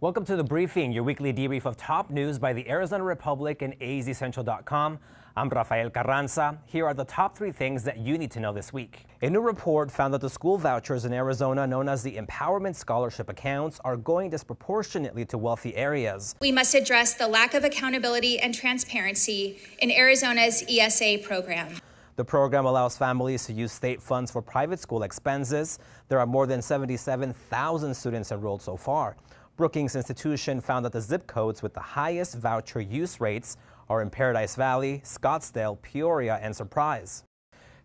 Welcome to The Briefing, your weekly debrief of top news by the Arizona Republic and azcentral.com. I'm Rafael Carranza. Here are the top 3 things that you need to know this week. A new report found that the school vouchers in Arizona, known as the Empowerment Scholarship accounts, are going disproportionately to wealthy areas. We must address the lack of accountability and transparency in Arizona's ESA program. The program allows families to use state funds for private school expenses. There are more than 77,000 students enrolled so far. Brookings Institution found that the zip codes with the highest voucher use rates are in Paradise Valley, Scottsdale, Peoria, and Surprise.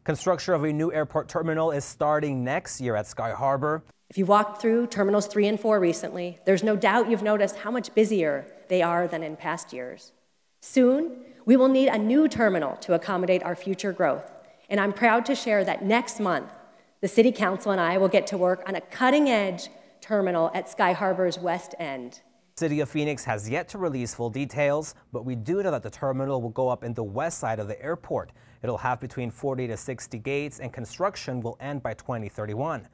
Construction of a new airport terminal is starting next year at Sky Harbor. If you walked through Terminals 3 and 4 recently, there's no doubt you've noticed how much busier they are than in past years. Soon, we will need a new terminal to accommodate our future growth, and I'm proud to share that next month, the City Council and I will get to work on a cutting-edge terminal at Sky Harbor's west end. City of Phoenix has yet to release full details, but we do know that the terminal will go up in the west side of the airport. It'll have between 40 to 60 gates, and construction will end by 2031.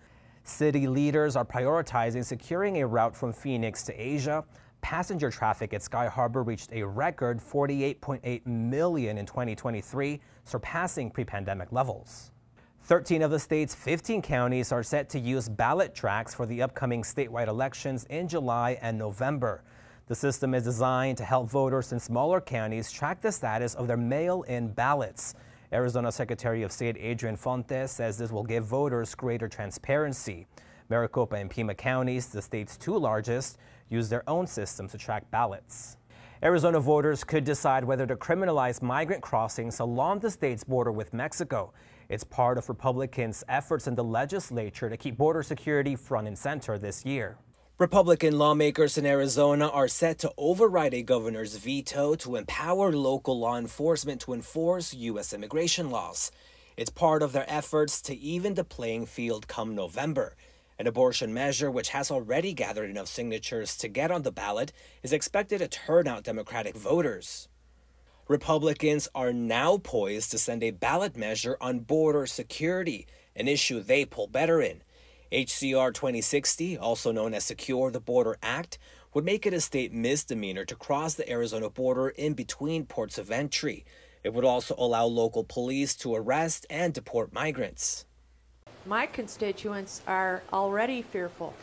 City leaders are prioritizing securing a route from Phoenix to Asia. Passenger traffic at Sky Harbor reached a record 48.8 million in 2023, surpassing pre-pandemic levels. 13 of the state's 15 counties are set to use ballot tracks for the upcoming statewide elections in July and November. The system is designed to help voters in smaller counties track the status of their mail-in ballots. Arizona Secretary of State Adrian Fontes says this will give voters greater transparency. Maricopa and Pima counties, the state's 2 largest, use their own systems to track ballots. Arizona voters could decide whether to criminalize migrant crossings along the state's border with Mexico. It's part of Republicans' efforts in the legislature to keep border security front and center this year. Republican lawmakers in Arizona are set to override a governor's veto to empower local law enforcement to enforce U.S. immigration laws. It's part of their efforts to even the playing field come November. An abortion measure, which has already gathered enough signatures to get on the ballot, is expected to turn out Democratic voters. Republicans are now poised to send a ballot measure on border security, an issue they pull better in. HCR 2060, also known as Secure the Border Act, would make it a state misdemeanor to cross the Arizona border in between ports of entry. It would also allow local police to arrest and deport migrants. My constituents are already fearful.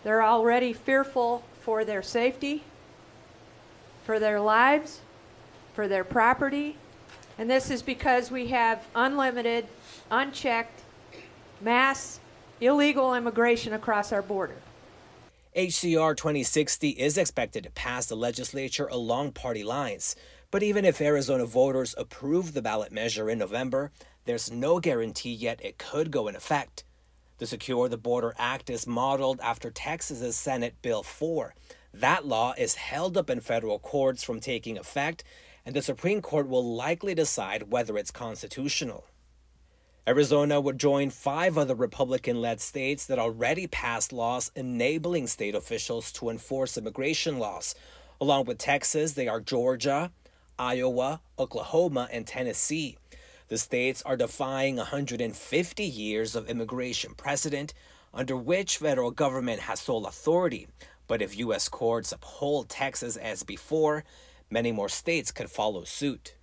They're already fearful for their safety, for their lives, for their property, and this is because we have unlimited, unchecked, mass, illegal immigration across our border. HCR 2060 is expected to pass the legislature along party lines, but even if Arizona voters approve the ballot measure in November, there's no guarantee yet it could go in effect. The Secure the Border Act is modeled after Texas's Senate Bill 4. That law is held up in federal courts from taking effect, and the Supreme Court will likely decide whether it's constitutional. Arizona would join 5 other Republican-led states that already passed laws enabling state officials to enforce immigration laws. Along with Texas, they are Georgia, Iowa, Oklahoma, and Tennessee. The states are defying 150 years of immigration precedent, under which federal government has sole authority. But if U.S. courts uphold Texas as before, many more states could follow suit.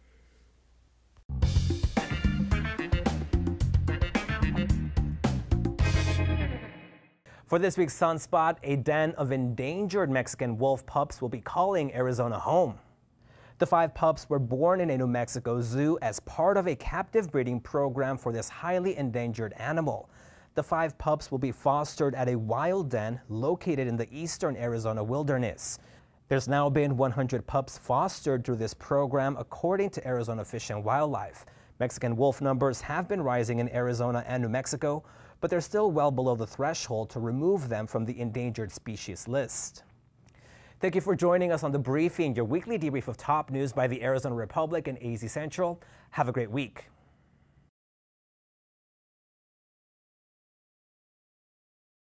For this week's Sunspot, a den of endangered Mexican wolf pups will be calling Arizona home. The 5 pups were born in a New Mexico zoo as part of a captive breeding program for this highly endangered animal. The 5 pups will be fostered at a wild den located in the eastern Arizona wilderness. There's now been 100 pups fostered through this program, according to Arizona Fish and Wildlife. Mexican wolf numbers have been rising in Arizona and New Mexico, but they're still well below the threshold to remove them from the endangered species list. Thank you for joining us on The Briefing, your weekly debrief of top news by the Arizona Republic and AZ Central. Have a great week.